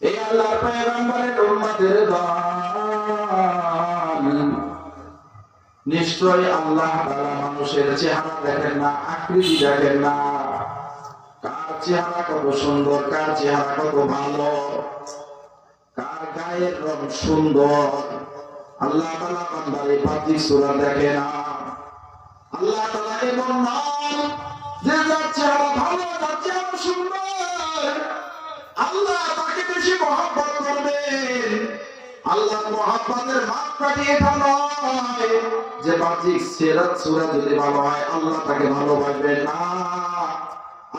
এই আল্লাহর পয়গম্বরের উম্মতের দল নিশ্চয় আল্লাহ তাআলা মানুষের চেহারা দেখেন না, আকৃতি দেখেন না, কার চেহারা কত সুন্দর, কার চেহারা কত ভালো, কার গায়ের রং সুন্দর, আল্লাহ তাআলা বান্দার এই বাহ্যিক সূরা দেখে না। আল্লাহ তাআলা এমন নন যে যার চেহারা ভালো, যার চেহারা সুন্দর আল্লাহ তাকে বেশি মহব্বত করবেন। আল্লাহর মহব্বতের মাপকাঠি এটা নয় যে বাহ্যিক সূরা যদি ভালো হয় আল্লাহ তাকে ভালোবাসবেন না।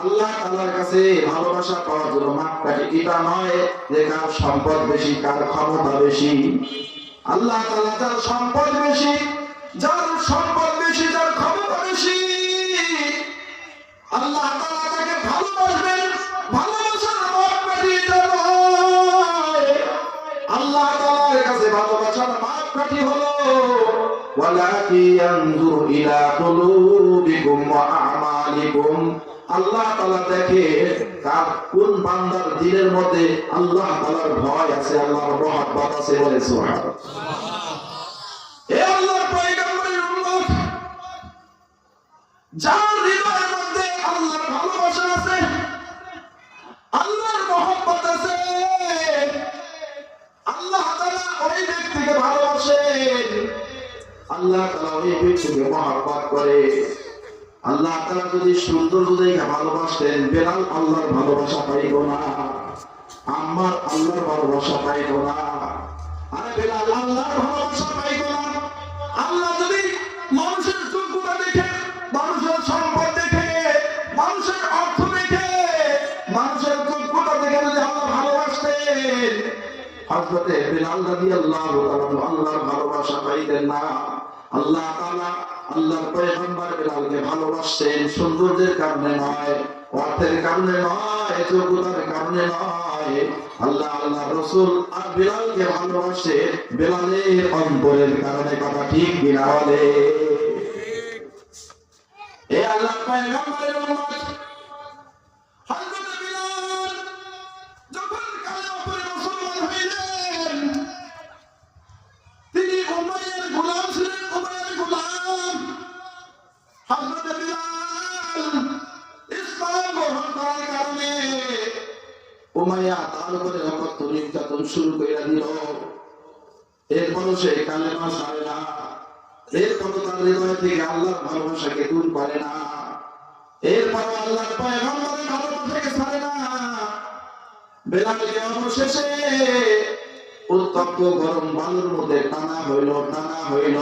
আল্লাহ তাআলার কাছে ভালোবাসা পাওয়ার জন্য মাপকাঠি এটা নয় যে কার সম্পদ বেশি, কার ক্ষমতা বেশি। আল্লাহ তাআলা যার সম্পদ বেশি, যার সম্পদ বেশি, যার ক্ষমতা বেশি, আল্লাহ তাআলা তাকে ভালোবাসবেন। ভালোবাসার মাপকাঠি এটা নয়। আল্লাহ তাআলার কাছে ভালোবাসার মাপকাঠি হলো ওয়ালাকি ইয়ানজুরু ইলা কুলুবিকুম ওয়া আমালিকুম। আল্লাহ তাআলা দেখে কার কোন বান্দার দিলের মধ্যে আল্লাহ তাআলার ভয় আছে, আল্লাহর মহব্বত আছে। বলে সুবহানাল্লাহ। এ আল্লাহর পয়গম্বরের উম্মত, যার হৃদয়ের মধ্যে আল্লাহর ভালোবাসা আছে, আল্লাহর মহব্বত আছে, আল্লাহ তাআলা ওই ব্যক্তিকে ভালোবাসেন, আল্লাহ তাআলা ওই ব্যক্তিকে মহব্বত করে। আল্লাহ তাআলা যদি সুন্দর দেখে ভালোবাসতেন, বেলাল আল্লাহর ভালোবাসা পাইতো না, আম্মার আল্লাহর ভালোবাসা পাইতো না, আরে বেলাল আল্লাহর ভালোবাসা পাইতো না। আল্লাহ যদি মানুষের যোগ্যতা দেখে, মানুষের সম্পদ দেখে, মানুষের অর্থ দেখে, মানুষের যোগ্যতা দেখে যদি আল্লাহ ভালোবাসতেন, হযরতে বেলাল রাদিয়াল্লাহু তাআলা আল্লাহর ভালোবাসা পাইতেন না। আল্লাহ তাআলা আল্লাহর পয়গম্বর বেলালকে ভালোবাসেন সৌন্দর্যের কারণে নয়, অর্থের কারণে নয়, যোগ্যতার কারণে নয়। আল্লাহ রাসূল আর বেলালকে ভালোবাসে বেলালের অন্তরের কারণে। কথা ঠিক কিনা বলে? এ আল্লাহর পয়গম্বরের উম্মত, হযরত বেলাল যখন কালেমা পড়ে মুসলমান হইলেন, তিনি উমাইয়ার গোলাম ছিলেন, উমাইয়ার গোলাম। হযরত বেলাল ইসলাম গ্রহণ করার কারণে উমাইয়া তার উপরে রক্ত নির্যাতন শুরু করে দিল। এরপরও সে কালেমা ছাড়ে না, এরপরও তার হৃদয় থেকে আল্লাহর ভালোবাসাকে দূর করে না, এরপরও আল্লাহর পয়গম্বরের ভালোবাসাকে ছাড়ে না। বেলালকে অবশেষে উত্তপ্ত গরম বালুর মধ্যে টানা হইল।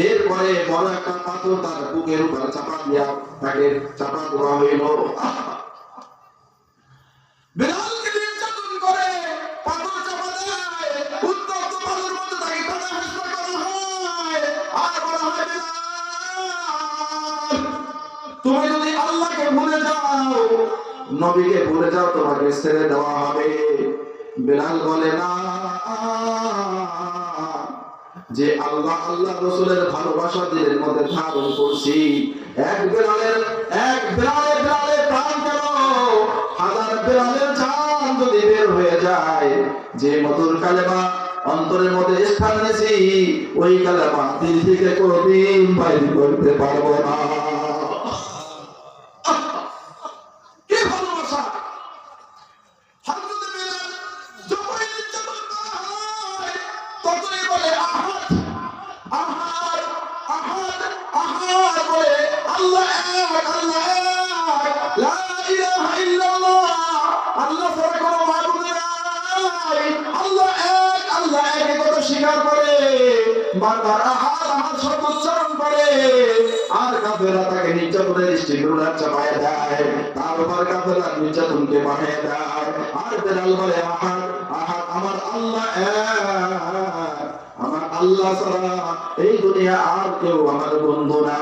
এরপরে বড় একটা পাথর তার বুকের উপর চাপা দিয়া তাকে চাপা দেওয়া হইল। বেলালকে নির্যাতন করে পাথর চাপা দেয়, উত্তপ্ত বালুর মধ্যে তাকে টানা হেঁচড়া করা হয়। আর বলা হয়, বেলাল তুমি যদি আল্লাহকে ভুলে যাও, নবীকে ভুলে যাও, তোমাকে ছেড়ে দেওয়া হবে। বেলাল বলে না, যে আল্লাহ রাসূলের ভালোবাসা দিলের মধ্যে ধারণ করছি। এক বেলালের প্রাণ কেন, হাজার বেলালের জান যদি বের হয়ে যায়, যে মধুর কালেমা অন্তরের মধ্যে স্থান নিয়েছি, ওই কালেমা দিল থেকে কোনদিন বাইর করতে পারবো না। কি ভালোবাসা! স্বীকার করে, বারবার আহার আহার শব্দ উচ্চারণ করে, আর কাফেররা তাকে নির্যাতনের দৃষ্টিগুলো চাপায় দেয়, তার উপর কাফেররা নির্যাতনকে বাড়িয়ে দেয়। আর বেলাল বলে, আহার আহার আমার আল্লাহ এক, আমার আল্লাহ ছাড়া এই দুনিয়া আর কেউ আমার বন্ধু না।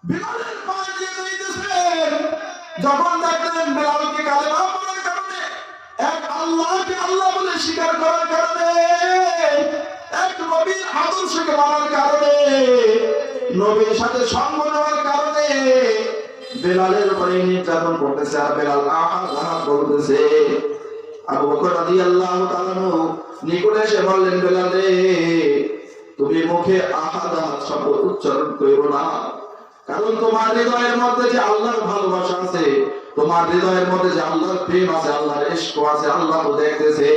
বেলালের পা দিয়ে যাইতেছেন, যখন দেখলেন বেলালকে কালেমা পড়ার কারণে, এক আল্লাহকে আল্লাহ বলে স্বীকার করার কারণে, এক নবীর আদর্শকে মানার কারণে, নবীর সাথে সঙ্গ নেওয়ার কারণে বেলালের উপরে নির্যাতন করতেছে আর বেলাল আহাদ আহাদ বলতেছে। আবু বকর রাদিয়াল্লাহু তাআলা নিকটে এসে বললেন, বেলাল রে, তুমি মুখে আহাদ আহাদ শব্দ উচ্চারণ করো না, কারণ তোমার হৃদয়ের মধ্যে যে আল্লাহর ভালোবাসা আছে, তোমার হৃদয়ের মধ্যে যে আল্লাহর প্রেম আছে, আল্লাহর ইশক আছে, আল্লাহ তো দেখতেছে,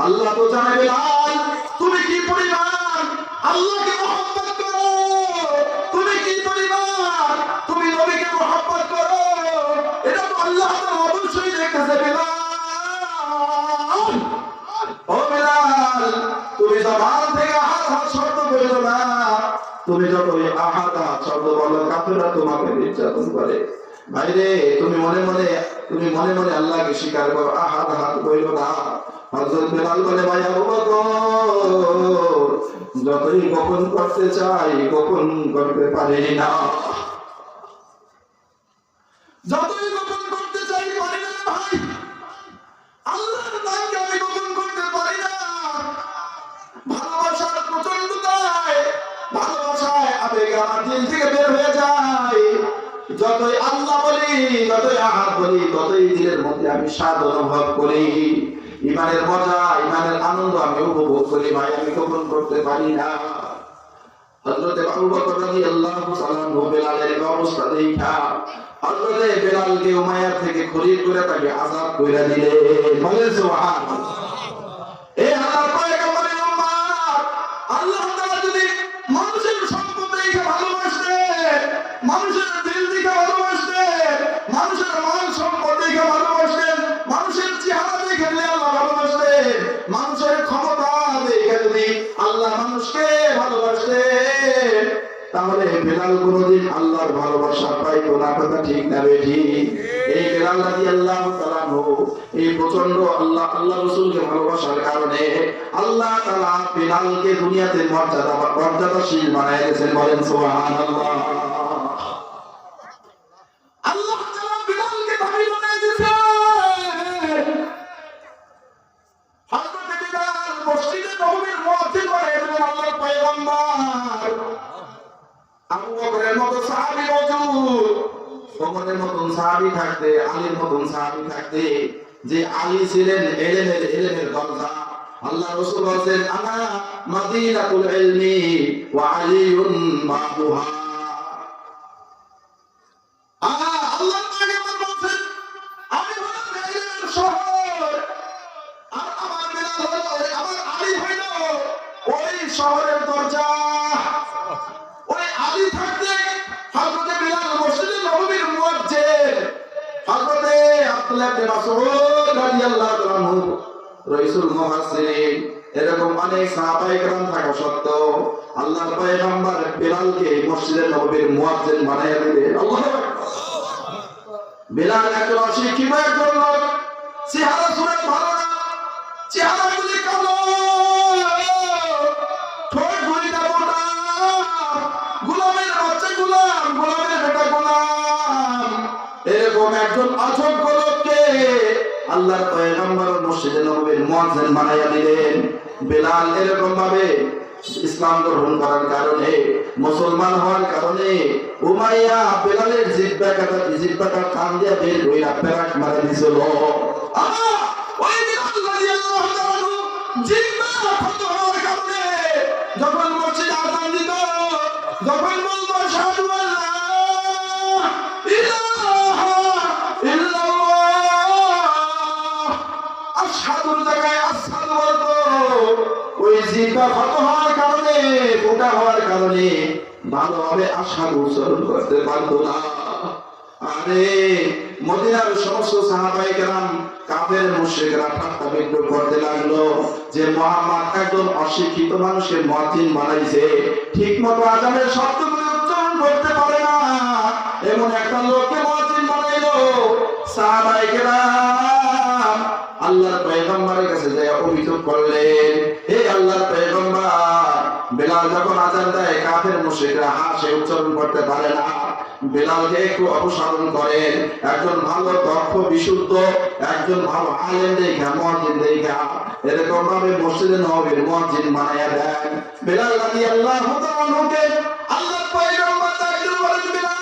আল্লাহ তো জানে বেলাল তুমি কি পরিমাণ আল্লাহকে মহব্বত করো, তুমি কি পরিমাণ তুমি নবীকে মহব্বত করো, এটা তো আল্লাহ তাআলা অবশ্যই দেখতেছে। বেলাল, ও বেলাল, তুমি জবান থেকে আহাদ আহাদ শব্দ বলো না, তুমি যতই আহাদ আহাদ শব্দ বলো কাফেররা তোমাকে নির্যাতন করে। ভাইরে, তুমি মনে মনে আল্লাহকে স্বীকার করো, আহাদ আহাদ বলো না। হযরত বেলাল বলে, ভাই আবু বকর, যতই গোপন করতে চাই গোপন করতে পারি না, যতই গোপন করতে চাই পারি না ভাই, আল্লাহর নামকে আমি গোপন করতে পারি না। ভালোবাসার প্রচন্ডতায়, ভালোবাসায় আবেগ আমার দিল থেকে বের হয়ে যায়, যতই আল্লাহ বলি, যতই আহাদ বলি, ততই দিলের মধ্যে আমি স্বাদ অনুভব করি, ইমানের মজা, ইমানের আনন্দ আমি উপভোগ করি, ভাই আমি গোপন করতে পারি না। হযরত আবু বকর রাদিয়াল্লাহু তাআলা বেলালের অবস্থা দেখা হযরত বেলালকে উমাইয়া থেকে খরিদ করে তাকে আযাব কইরা দিলেন। বলেন সুবহানাল্লাহ। এই আল্লাহর পয়গম্বরের উম্মত, আল্লাহ তাআলা যদি মানুষের সম্পদ দেখে ভালোবাসতেন, মানুষের দিল দেখে ভালোবাসতেন, মানুষের মাল সম্পদ দেখে ভালোবাসতেন, মানুষের চেহারা দেখে আল্লাহ ভালোবাসতেন, মানুষের ক্ষমতা দেখে যদি আল্লাহ মানুষকে ভালোবাসতেন, তাহলে বেলাল কোনদিন আল্লাহর ভালোবাসা পাইতো না। কথা ঠিক না বেঠিক? এই বেলাল রাদিয়াল্লাহু তাআলা এই প্রচন্ড আল্লাহ রাসূলকে ভালোবাসার কারণে আল্লাহ তাআলা বেলালকে দুনিয়াতে মর্যাদাশীল বানায় দিয়েছেন। বলেন সুবহানাল্লাহ। আল্লাহ তাআলা বেলালকে দামি বানায় দিয়েছেন। হযরত বেলাল মসজিদে নববীর মুয়াজ্জিন বানায় দিলেন আল্লাহর পয়গম্বর। আবু বকরের মতো সাহাবী মওজুদ, ওমরের মতন সাহাবী থাকতে, আলীর মতন সাহাবী থাকতে, যে আলী ছিলেন ইলমের দরজা, আল্লাহ রাসূল বলেন, আনা মাদিনাতুল ইলমি ওয়া আলিয়ুন বাবুহা। আল্লাহ পয়গম্বর বলেন, আমি হলাম ইলমের শহর, আর আমার বেলাল হলো, আমার আলী হইল ওই শহরের দরজা। ওই আলী থাকতে হযরত বেলাল মসজিদে নববীর মুয়াজ্জিন, হযরত আব্দুল্লাহ ইবনে মাসউদ রাদিয়াল্লাহু তাআলা রাইসুল মুহাসসিরিন, এরকম অনেক সাহাবায়ে কেরাম থাকা সত্ত্বেও আল্লাহর পয়গম্বর বেলালকে মসজিদে নববীর মুয়াজ্জিন বানায়া দিলেন। আল্লাহু আকবার। বেলাল একজন অশিক্ষিত একজন লোক, চেহারা সুরত ভালো না, চেহারাগুলি কালো, ঠোঁট গুলিটা মোটা, গোলামের বাচ্চা গোলাম, গোলামের বেটা গোলাম, এরকম একজন অযোগ্য লোককে আল্লাহর পয়গম্বর মসজিদে নববীর মুয়াজ্জিন বানায়া দিলেন। বেলাল এরকম ভাবে ইসলাম গ্রহণ করার কারণে, মুসলমান হওয়ার কারণে উমাইয়া বেলালের জিহ্বাটা টান দিয়া বের কইরা পেরাক মারা দিছিল। ওই বেলাল রাদিয়াল্লাহু তাআলা জিহ্বা ক্ষত হওয়ার কারণে যখন মসজিদে আযান দিত, যখন বলতো আশহাদু আল্লা ইলাহা ইল্লাল্লাহ, আশহাদুর জায়গায় আশহাদু বলতো, ওই জিহ্বা ক্ষত হওয়ার কারণে, ফোঁটা হওয়ার কারণে ভালোভাবে আশহাদু উচ্চারণ করতে পারতো না। আরে মদিনার সমস্ত সাহাবায়ে কেরাম, কাফের মুশরিকরা ঠাট্টা বিদ্রূপ করতে লাগলো যে মুহাম্মদ একজন অশিক্ষিত মানুষকে মুয়াজ্জিন বানাইছে, ঠিকমতো আযানের শব্দগুলো উচ্চারণ করতে পারে না, এমন একটা লোককে মুয়াজ্জিন বানাইলো। সাহাবায়ে কেরাম আল্লাহর পয়গম্বরের কাছে যায় অভিযোগ করলেন, হে আল্লাহর পয়গম্বর, বেলাল যখন আযান দেয় কাফের মুশরিকরা হাসে, উচ্চারণ করতে পারে না, বেলালকে একটু অপসারণ করেন, একজন ভালো দক্ষ বিশুদ্ধ একজন ভালো আলেম দেখা, মুয়াজ্জিন দেখা এরকম ভাবে মসজিদে নববীর মুয়াজ্জিন বানায়া দেন। বেলাল রাদিয়াল্লাহু তাআলা আল্লাহর পয়গম্বর তাকে বলেন, বেলাল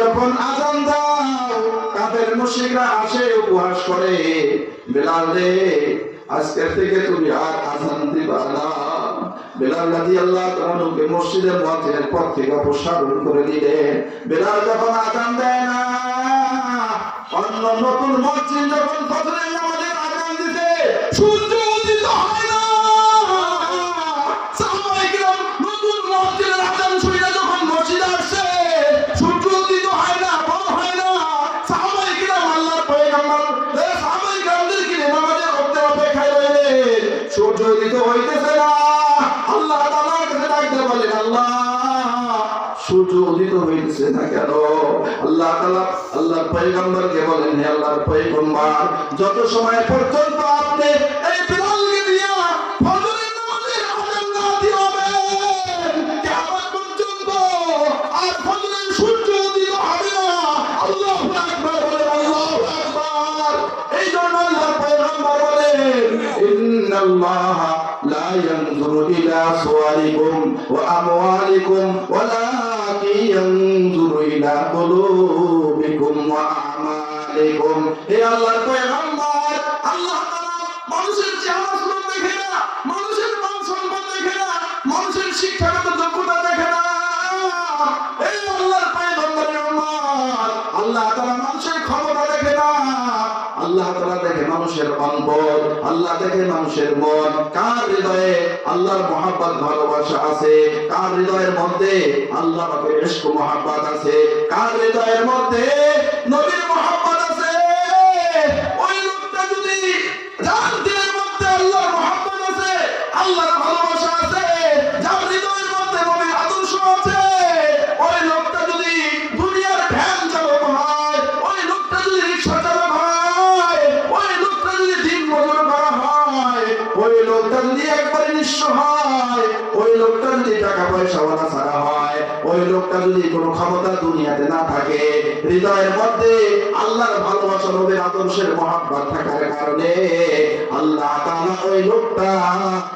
যখন আজান দাও কাফের মুশরিকরা আসে উপহাস করে, বেলাল রে আজকের থেকে তুমি আর আজান দিবা না। বেলাল রাদিয়াল্লাহু তাআলা কে মসজিদের মুয়াজ্জিনের পদ থেকে অপসারণ করে দিলেন। বেলাল যখন আজান দেয় না, অন্য নতুন মুয়াজ্জিন যখন ফজরের নামাজের আজান দিতে সূর্য উদিত হয় না, সাহাবায়ে কিরাম নতুন মুয়াজ্জিনের আজান শুনে যখন মসজিদে আসে সূর্য উদিত হয় না, বড় হয় না, সাহাবায়ে কিরাম আল্লাহর পয়গম্বর সাহাবায়ে কিরামদেরকে নামাজের অপেক্ষায় রইলেন। সূর্য উদিত হইতেছে না, আল্লাহ তাআলার কাছে ডাকতে বলেন, আল্লাহ সূর্য উদিত হইতেছে না কেন? আল্লাহ তাআলা আল্লাহর পয়গম্বরকে বলেন, হে আল্লাহর পয়গম্বর, যত সময় পর্যন্ত আপনি এই বিলালকে দিয়া ফজরের নামাজের আযান না দিবেন, কিয়ামত পর্যন্ত আর ফজরের সূর্য উদিত হবে না। আল্লাহু আকবার বলেন, আল্লাহু আকবার। এই জন্য আল্লাহর পয়গম্বর বলেন, ইন্নাল্লাহা লা ইয়ানজুরু ইলা সুওয়ারিকুম ওয়া আমওয়ালিকুম ওয়ালাকিন ইয়ানজুরু ইলা কুলুবিকুম ওয়া আমালিকুম। হে আল্লাহর পয়গম্বর, আল্লাহ তাআলা মানুষের চেহারা সুরত দেখে না, মানুষের মান সম্মান দেখে না, মানুষের শিক্ষাগত যোগ্যতা দেখে না। এই আল্লাহর পয়গম্বরের উম্মত, আল্লাহ তাআলা মানুষের ক্ষমতা দেখে না, আল্লাহ তাআলা দেখে মানুষের অন্তর, আল্লাহ দেখে মানুষের মন। কার হৃদয়ে আল্লাহর মহব্বত ভালোবাসা আছে, কার হৃদয়ের মধ্যে আল্লাহ পাকের ইশক মহব্বত আছে, কার হৃদয়ের মধ্যে নবীর মহব্বত আছে, ওই লোকটা যদি যার দিলের মধ্যে আল্লাহর মহব্বত আছে, আল্লাহর ভালোবাসা আছে, যার হৃদয়ের মধ্যে নবীর আদর্শ আছে, ওই লোকটা যদি দুনিয়ার ভ্যান চালক হয়, ওই লোকটা যদি রিকশা চালক হয়, ওই লোকটা যদি দিন মজুর করা হয়, ওই লোকটা যদি একবারে নিঃস্ব হয়, ওই লোকটা যদি টাকা পয়সাওয়ালা ছাড়া হয়, ওই লোকটা যদি কোনো ক্ষমতা দুনিয়াতে না থাকে, হৃদয়ের মধ্যে আল্লাহর ভালোবাসা নবীর আদর্শের মহব্বত থাকার কারণে আল্লাহ তাআলা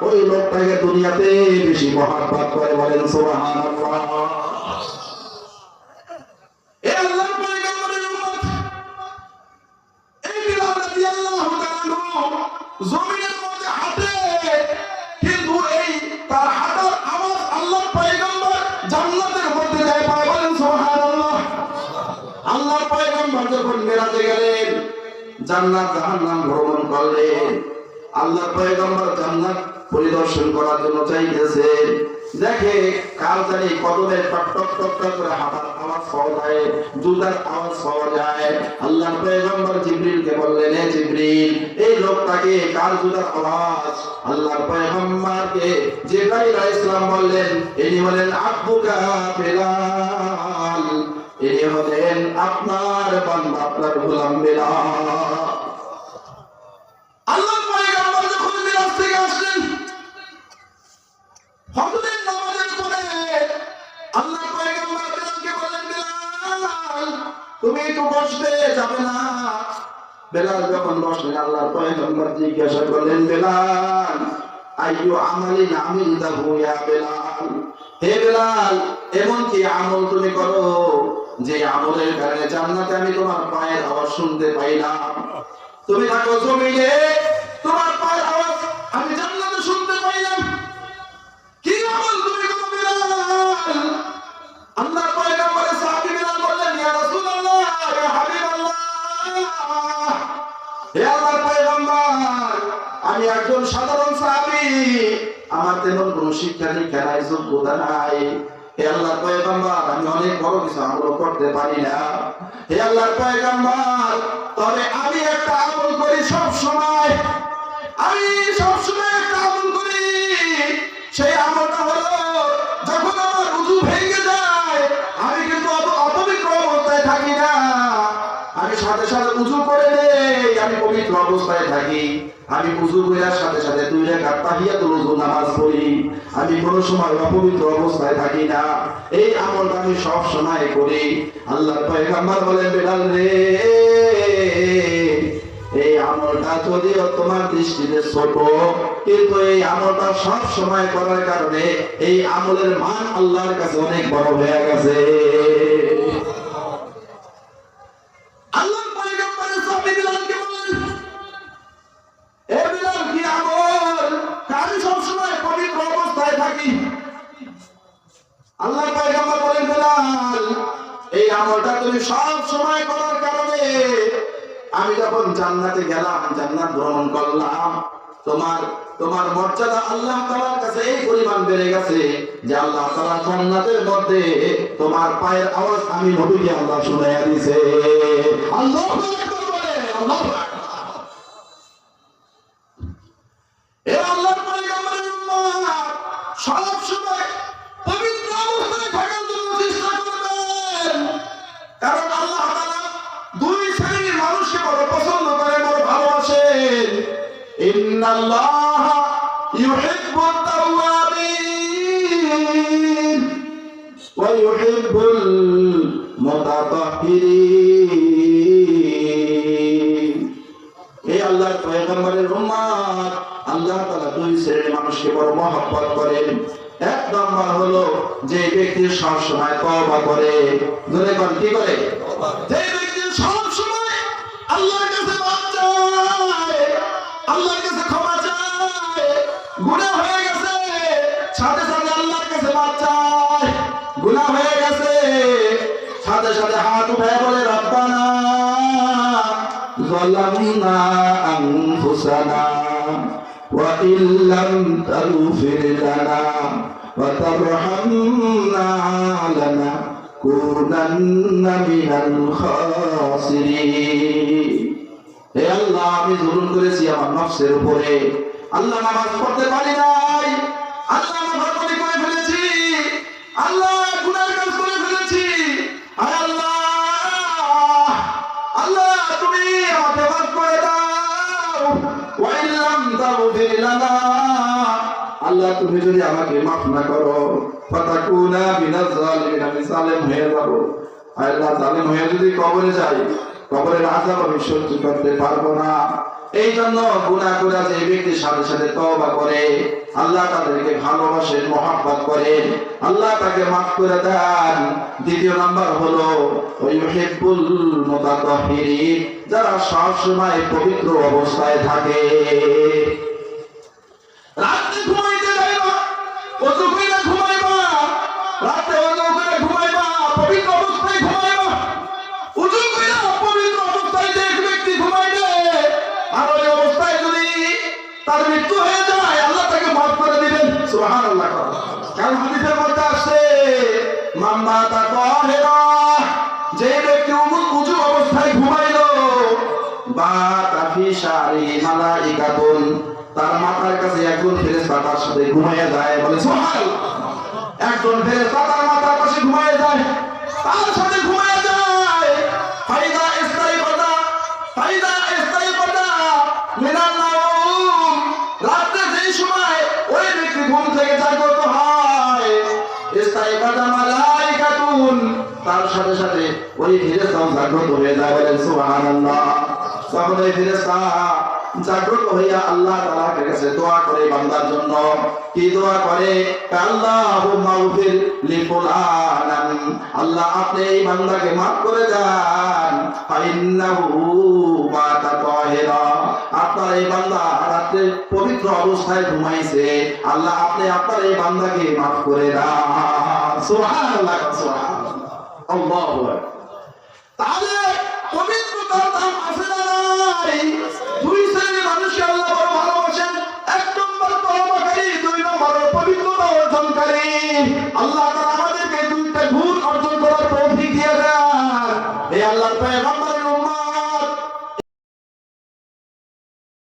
ওই লোকটাকে দুনিয়াতে বেশি মহব্বত করে। বলেন সুবহানাল্লাহ। এই আল্লাহর পয়গম্বরের উম্মত, এই বিলাল রাদিয়াল্লাহু তাআলা জমিনের মধ্যে হাঁটে, কিন্তু এই তার হাঁটার আওয়াজ আল্লাহর পয়গম্বর জান্নাতের মধ্যে যায় পায়। বলেন সুবহানাল্লাহ। আল্লাহর পয়গম্বর যখন মেরাজে গেলেন, জান্নাত জাহান্নাম ভ্রমণ করলেন, আল্লাহর পয়গম্বর জান্নাত পরিদর্শন করার জন্য চাইতেছেন, দেখে কার জানি কদমের টক টক টক টক করে হাঁটার আওয়াজ পাওয়া যায়, জুতার আওয়াজ পাওয়া যায়। আল্লাহর পয়গম্বর জিবরিলকে বললেন, হে জিবরিল, এই লোকটাকে কার জুতার আওয়াজ? আল্লাহর পয়গম্বরকে জিবরাইল আলাইহিস সালাম বললেন, ইনি হলেন আব্বুকা বিলাল, ইনি হলেন আপনার বান্দা, আপনার গোলাম বিলাল। আল্লাহর পয়গম্বর যখন মিরাজ থেকে আসলেন, ফজরের নামাজের পরে আল্লাহর পয়গম্বর বিলালকে বললেন, বিলাল তুমি একটু বসতে যাবে না? বেলাল যখন বসলেন, আল্লাহর পয়গম্বর জিজ্ঞাসা করলেন, বেলাল আইয়ু আমালিন আমিলতাহু ইয়া বেলাল, হে বেলাল এমন কি আমল তুমি করো যে আমলের কারণে জান্নাতে আমি তোমার পায়ের আওয়াজ শুনতে পাইলাম? তুমি থাকো জমিনে, তোমার পায়ের আওয়াজ আমি জান্নাতে শুনতে পাইলাম, কি আমল তুমি করো বেলাল? আল্লাহর পয়গম্বরের সাহাবী বেলাল বললেন, ইয়া রাসূলুল্লাহ, ইয়া হাবিবাল্লাহ, হে আল্লাহর পয়গম্বর, আমি একজন সাধারণ সাহাবী, আমার তেমন কোনো শিক্ষা দীক্ষা নাই, যোগ্যতা নাই। হে আল্লাহর পয়গম্বর, আমি অনেক বড় কিছু আমল করতে পারি না। হে আল্লাহর পয়গম্বর, তবে আমি একটা আমল করি সব সময়, আমি সব সময় একটা আমল করি। সেই আমলটা হলো, যখন আমার ওযু ভেঙে যায়, আমি কিন্তু অপবিত্র অবস্থায় থাকি না, আমি সাথে সাথে ওযু করে দেই, আমি পবিত্র অবস্থায় থাকি। আমি ওযু করার সাথে সাথে 2 রাকাত তাহিয়াতুল ওযু নামাজ পড়ি, আমি কোনো সময় অপবিত্র অবস্থায় থাকি না। এই আমলটা আমি সব সময় করি। আল্লাহর পয়গম্বর বলেন, বেলাল রে, এই আমলটা যদিও তোমার দৃষ্টিতে ছোট, কিন্তু এই আমলটা সব সময় করার কারণে এই আমলের মান আল্লাহর কাছে অনেক বড় হয়ে গেছে। থাকি। আল্লাহ পয়গম্বর বলেন বেলাল, এই আমলটা তুমি সব সময় করার কারণে আমি যখন জান্নাতে গেলাম, জান্নাত ভ্রমণ করলাম, তোমার মর্যাদা আল্লাহ তাআলার কাছে এই পরিমাণ বেড়ে গেছে যে আল্লাহ তাআলা জান্নাতের মধ্যে তোমার পায়ের আওয়াজ আমি নবীকে আল্লাহ শুনাইয়া দিয়েছে। আল্লাহু আকবার বলে, আল্লাহু আকবার। এ আল্লাহর পয়গম্বরের উম্মত সব সময় পবিত্র অবস্থায় থাকার জন্য চেষ্টা করবেন, কারণ আল্লাহ তাআলা দুই শ্রেণীর মানুষকে বড় পছন্দ করে, বড় ভালোবাসেন। ইন্নাল্লাহ ইউহিব্বুত তাওয়াবিন ওয়া ইউহিব্বুল মুতাতাহহিরিন। এই আল্লাহর পয়গম্বরের উম্মত আল্লাহ তাআলা দুই শ্রেণীর মানুষকে বড় মহব্বত করেন। এক নম্বর হলো যে ব্যক্তি সব সময় তওবা করে, জোরে কোন কি করে? যে ব্যক্তি সব সময় আল্লাহর কাছে মাফ চায়, আল্লাহর কাছে ক্ষমা চায়, গুনাহ হয়ে গেছে সাথে সাথে আল্লাহর কাছে মাফ চায়, গুনাহ হয়ে গেছে সাথে সাথে হাত উঠায় বলে রব্বানা যালামনা আনফুসানা ওয়া ইল্লাম তাগফির লানা ওয়া তারহামনা লানাকুনান্না মিনাল খাসিরিন। হে আল্লাহ, আমি জুলুম করেছি আমার নফসের উপরে, আল্লাহ নামাজ পড়তে পারি নাই, আল্লাহ নাফরমানি করে ফেলেছি, আল্লাহ গুনাহ কাজ করে ফেলেছি, আয় আল্লাহ, আল্লাহ তুমি আমাকে মাফ করে দাও। ওয়া ইল্লাম তাগফির লানা, আল্লাহ তুমি যদি আমাকে মাফ না করো, ফাতাকুনা মিনাজ জালিমিন, আমি জালেম হয়ে যাব। আল্লাহ জালেম হয়ে যদি কবরে যাই, কবরের আযাব আমি সহ্য করতে পারবো না। এই জন্য গুনাহ করে যে ব্যক্তি সাথে সাথে তওবা করে, আল্লাহ তাদেরকে ভালোবাসেন, মহব্বত করেন, আল্লাহ তাকে মাফ করে দেন। দ্বিতীয় নাম্বার হলো ইউহিব্বুল মুতাতাহহিরিন, যারা সব সময় পবিত্র অবস্থায় থাকে। রাতে ঘুমাইতে যাইবা, ওযু কইরা ঘুমাইবা, রাতে ওযু করে ঘুমাইবা, পবিত্র অবস্থায় ঘুমাইবা। ওযু কইরা পবিত্র অবস্থায় যে ব্যক্তি ঘুমাইবে আর ওই অবস্থায় যদি তার মৃত্যু হয়ে যায়, আল্লাহ তাকে মাফ করে দিবেন। সুবহানাল্লাহ। কারণ হাদিসের মধ্যে আসছে মাম্মা তাতাহিরা, যে ব্যক্তি ওযু অবস্থায় ঘুমাইলো, বা তাফি শারি মালাইকাতুন, তার মাথার কাছে একজন ফেরেশতা তার সাথে ঘুমাইয়া যায়। বলে সুবহানাল্লাহ। একজন ফেরেশতা তার মাথার কাছে ঘুমাইয়া যায়, তার সাথে ঘুমাইয়া যায়। ফাইদা ইস্তাইকাদা, ফাইদা ইস্তাইকাদা মিনান নাওম, রাতে যেই সময় ওই ব্যক্তি ঘুম থেকে জাগ্রত হয়, ইস্তাইকাদা মালাইকাতুন, তার সাথে সাথে ওই ফেরেশতা জাগ্রত হয়ে যায়। বলেন সুবহানাল্লাহ। তখন ওই ফেরেশতা জাগ্রত হইয়া আল্লাহ তাআলার কাছে দোয়া করে বান্দার জন্য। কি দোয়া করে? আল্লাহুম্মা গফির লিফুলানান, আল্লাহ আপনি এই বান্দাকে maaf করে দেন, ফাইন্নাহু মাতা তাহিরা, আপনার এই বান্দা রাতে পবিত্র অবস্থায় ঘুমাইছে, আল্লাহ আপনি আপনার এই বান্দাকে maaf করে দেন। সুবহানাল্লাহ, সুবহানাল্লাহ, আল্লাহু আকবার। তাহলে